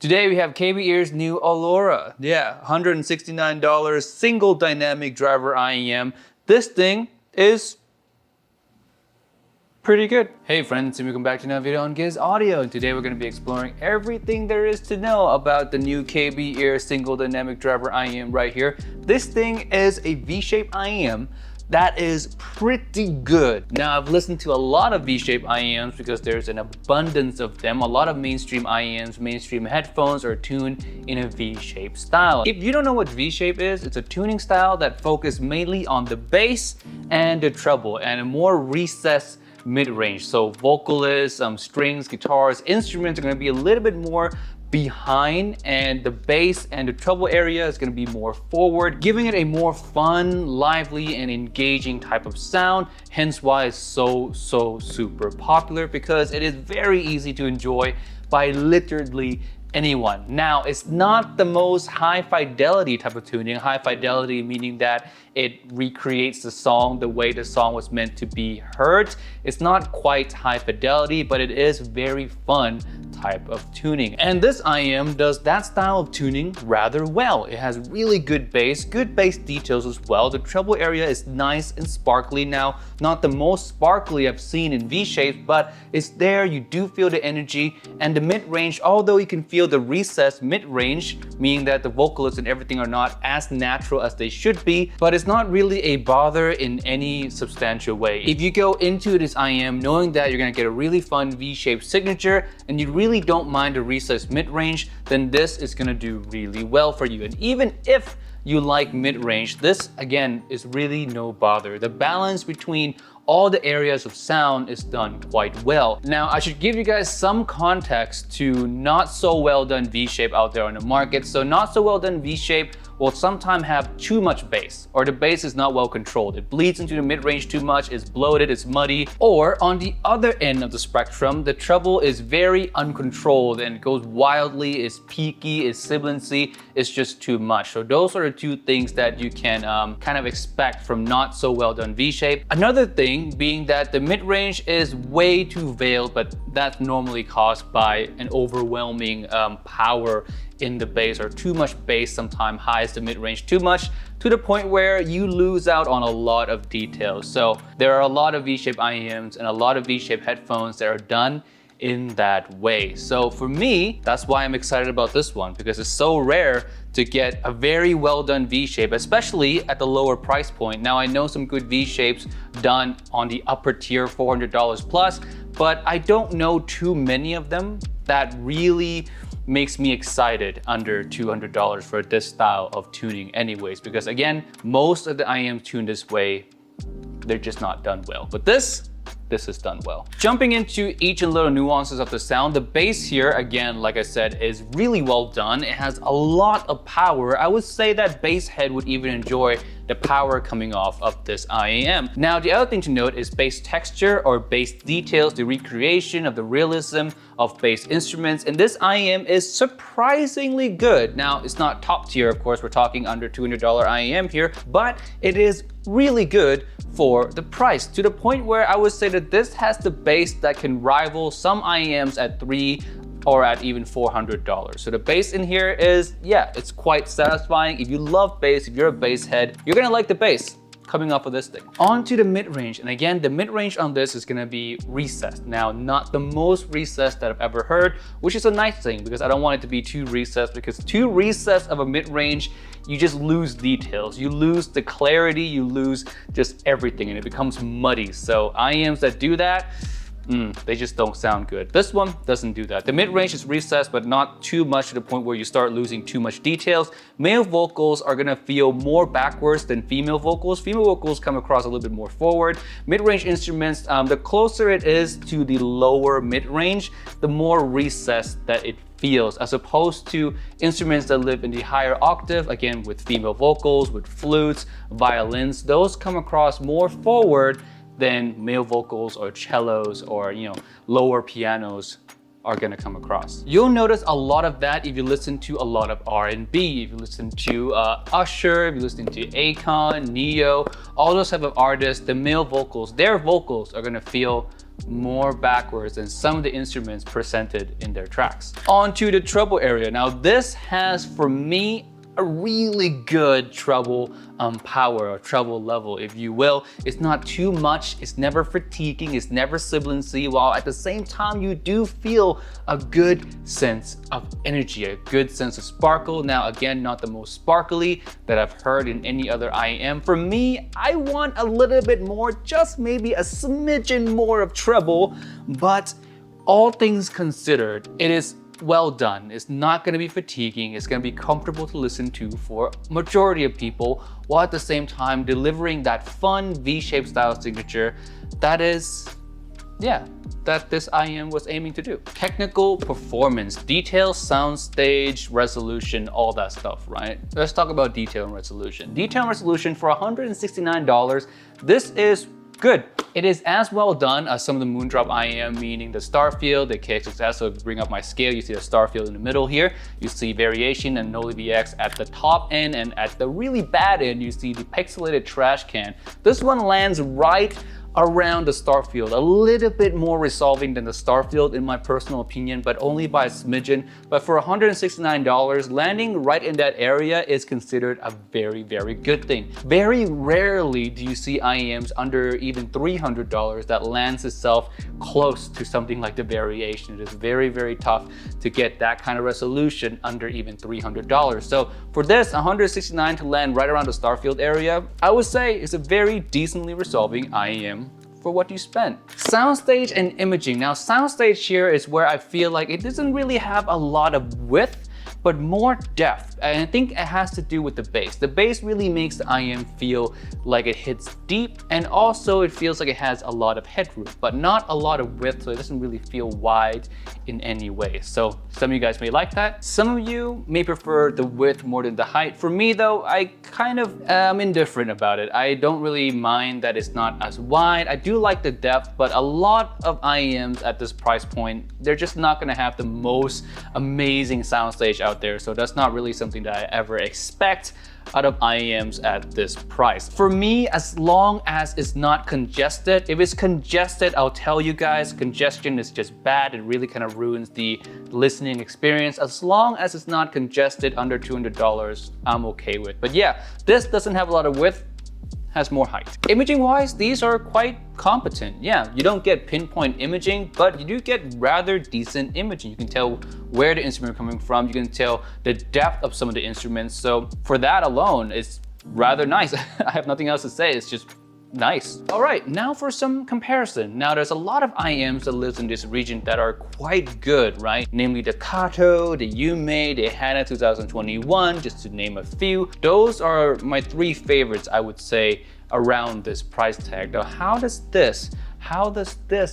Today we have KB Ear's new Aurora. Yeah, $169 single dynamic driver IEM. This thing is pretty good. Hey friends, and welcome back to another video on Giz Audio. And today we're going to be exploring everything there is to know about the new KB Ear single dynamic driver IEM right here. This thing is a V-shape IEM that is pretty good. Now, I've listened to a lot of V-shape IEMs because there's an abundance of them. A lot of mainstream IEMs, mainstream headphones are tuned in a V-shape style. If you don't know what V-shape is, it's a tuning style that focuses mainly on the bass and the treble and a more recessed mid-range. So vocalists, strings, guitars, instruments are going to be a little bit more behind, and the bass and the treble area is going to be more forward, giving it a more fun, lively, and engaging type of sound. Hence why it's so super popular, because it is very easy to enjoy by literally anyone. Now, it's not the most high fidelity type of tuning. High fidelity meaning that it recreates the song the way the song was meant to be heard. It's not quite high fidelity, but it is very fun type of tuning. And this IEM does that style of tuning rather well. It has really good bass details as well. The treble area is nice and sparkly. Now, not the most sparkly I've seen in V-shapes, but it's there. You do feel the energy. And the mid-range, although you can feel the recessed mid-range, meaning that the vocalists and everything are not as natural as they should be, but it's not really a bother in any substantial way. If you go into this IEM knowing that you're gonna get a really fun V-shaped signature and you really don't mind the recessed mid-range, then this is gonna do really well for you. And even if you like mid-range, this again is really no bother. The balance between all the areas of sound is done quite well. Now, I should give you guys some context to not so well done V-shape out there on the market. So not so well done V-shape will sometimes have too much bass, or the bass is not well controlled. It bleeds into the mid-range too much, it's bloated, it's muddy. Or on the other end of the spectrum, the treble is very uncontrolled and goes wildly, it's peaky, it's sibilancy, it's just too much. So those are the two things that you can kind of expect from not so well done V-shape. Another thing being that the mid-range is way too veiled, but that's normally caused by an overwhelming power in the bass, or too much bass sometimes hides the mid-range too much to the point where you lose out on a lot of details. So there are a lot of V-shape IEMs and a lot of V-shape headphones that are done in that way. So for me, that's why I'm excited about this one, because it's so rare to get a very well done V-shape, especially at the lower price point. Now, I know some good V-shapes done on the upper tier, $400 plus, but I don't know too many of them that really makes me excited under $200 for this style of tuning anyways, because again, most of the IEMs tuned this way, they're just not done well. But this is done well. Jumping into each and little nuances of the sound, the bass here, again, like I said, is really well done. It has a lot of power. I would say that bass head would even enjoy the power coming off of this IEM. Now, the other thing to note is bass texture or bass details, the recreation of the realism of bass instruments. And this IEM is surprisingly good. Now, it's not top tier, of course, we're talking under $200 IEM here, but it is really good for the price, to the point where I would say that this has the bass that can rival some IEMs at $300 or at even $400. So the bass in here is, yeah, it's quite satisfying. If you love bass, if you're a bass head, you're gonna like the bass coming off of this thing. On to the mid-range, and again, the mid-range on this is gonna be recessed. Now, not the most recessed that I've ever heard, which is a nice thing, because I don't want it to be too recessed, because too recessed of a mid-range, you just lose details, you lose the clarity, you lose just everything, and it becomes muddy. So IEMs that do that, they just don't sound good. This one doesn't do that. The mid-range is recessed, but not too much to the point where you start losing too much details. Male vocals are gonna feel more backwards than female vocals. Female vocals come across a little bit more forward. Mid-range instruments, the closer it is to the lower mid-range, the more recessed that it feels, as opposed to instruments that live in the higher octave, again with female vocals, with flutes, violins. Those come across more forward than male vocals or cellos or, lower pianos are gonna come across. You'll notice a lot of that if you listen to a lot of R&B, if you listen to Usher, if you listen to Akon, Neo, all those type of artists, the male vocals, their vocals are gonna feel more backwards than some of the instruments presented in their tracks. On to the treble area. Now this has, for me, a really good treble power or treble level, if you will. It's not too much, it's never fatiguing, it's never sibilancy, while at the same time you do feel a good sense of energy, a good sense of sparkle. Now again, not the most sparkly that I've heard in any other IEM. For me, I want a little bit more, just maybe a smidgen more of treble, but all things considered, it is well done. It's not going to be fatiguing. It's going to be comfortable to listen to for majority of people, while at the same time delivering that fun V-shaped style signature that is, that this IEM was aiming to do. Technical performance, detail, soundstage, resolution, all that stuff, right? Let's talk about detail and resolution. Detail and resolution for $169. This is good. It is as well done as some of the Moondrop IEM, meaning the star field, the KXSS. So if you bring up my scale, you see the star field in the middle here. You see variation and Noli VX at the top end, and at the really bad end, you see the pixelated trash can. This one lands right around the star field, a little bit more resolving than the star field in my personal opinion, but only by a smidgen. But for $169, landing right in that area is considered a very, very good thing. Very rarely do you see IEMs under even $300 that lands itself close to something like the variation. It is very, very tough to get that kind of resolution under even $300. So for this, $169 to land right around the star field area, I would say it's a very decently resolving IEM for what you spent. Soundstage and imaging. Now soundstage here is where I feel like it doesn't really have a lot of width, but more depth. And I think it has to do with the bass. The bass really makes the IEM feel like it hits deep, and also it feels like it has a lot of headroom, but not a lot of width, so it doesn't really feel wide in any way. So some of you guys may like that. Some of you may prefer the width more than the height. For me though, I kind of am indifferent about it. I don't really mind that it's not as wide. I do like the depth, but a lot of IEMs at this price point, they're just not gonna have the most amazing soundstage out there. So that's not really something that I ever expect out of IEMs at this price. For me, as long as it's not congested, if it's congested, I'll tell you guys, congestion is just bad. It really kind of ruins the listening experience. As long as it's not congested under $200, I'm okay with. But yeah, this doesn't have a lot of width, has more height. Imaging wise, these are quite competent. Yeah, you don't get pinpoint imaging, but you do get rather decent imaging. You can tell where the instrument is coming from. You can tell the depth of some of the instruments. So for that alone, it's rather nice. I have nothing else to say. It's just nice. All right, now for some comparison. Now there's a lot of IEMs that lives in this region that are quite good, right? Namely the Kato, the Yume, the Hana 2021, just to name a few. Those are my three favorites, I would say, around this price tag. Now, how does this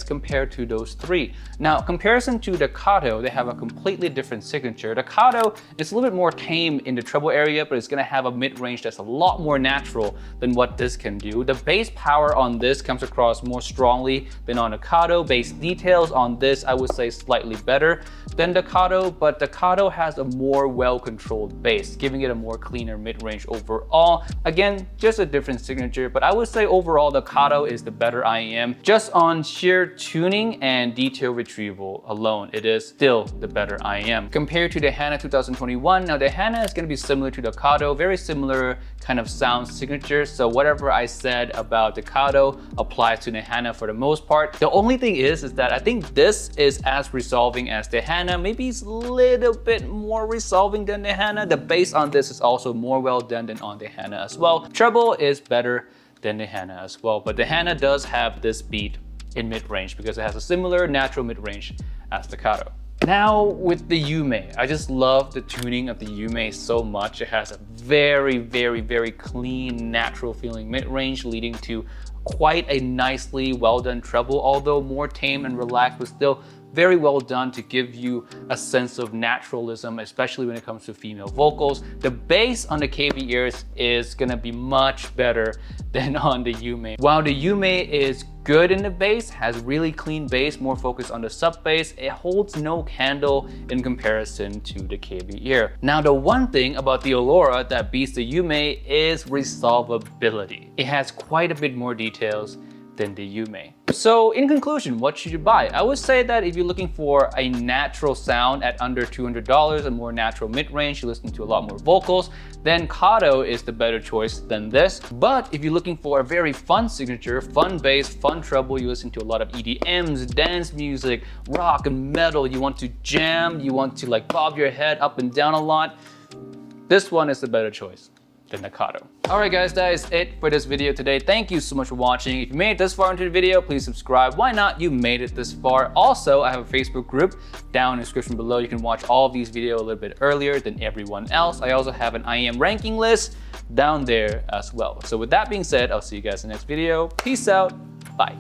compare to those three? Now, comparison to the Kato, they have a completely different signature. The Kato is a little bit more tame in the treble area, but it's gonna have a mid-range that's a lot more natural than what this can do. The bass power on this comes across more strongly than on the Kato. Bass details on this, I would say slightly better than the Kato, but the Kato has a more well-controlled bass, giving it a more cleaner mid-range overall. Again, just a different signature, but I would say overall the Kato is the better IEM. Just on sheer tuning and detail retrieval alone, it is still the better IEM. Compared to the Hana 2021, now the Hana is going to be similar to the Kato, very similar kind of sound signature. So whatever I said about the Kato applies to the Hana for the most part. The only thing is that I think this is as resolving as the Hana. Maybe it's a little bit more resolving than the Hana. The bass on this is also more well done than on the Hana as well. Treble is better than the Hana as well, but the Hana does have this beat in mid-range because it has a similar natural mid-range as the Kato. Now with the Yume, I just love the tuning of the Yume so much. It has a very, very, very clean, natural feeling mid-range, leading to quite a nicely well done treble, although more tame and relaxed, but still very well done to give you a sense of naturalism, especially when it comes to female vocals. The bass on the KB ears is gonna be much better than on the Yume. While the Yume is good in the bass, has really clean bass, more focused on the sub bass, it holds no candle in comparison to the KB ear. Now the one thing about the Aurora that beats the Yume is resolvability. It has quite a bit more details than the Yume. So in conclusion, what should you buy? I would say that if you're looking for a natural sound at under $200, a more natural mid-range, you're listening to a lot more vocals, then Kato is the better choice than this. But if you're looking for a very fun signature, fun bass, fun treble, you listen to a lot of EDMs, dance music, rock and metal, you want to jam, you want to like bob your head up and down a lot, this one is the better choice than the Kato. Alright guys, that is it for this video today. Thank you so much for watching. If you made it this far into the video, please subscribe. Why not? You made it this far. Also, I have a Facebook group down in the description below. You can watch all of these videos a little bit earlier than everyone else. I also have an IEM ranking list down there as well. So with that being said, I'll see you guys in the next video. Peace out. Bye.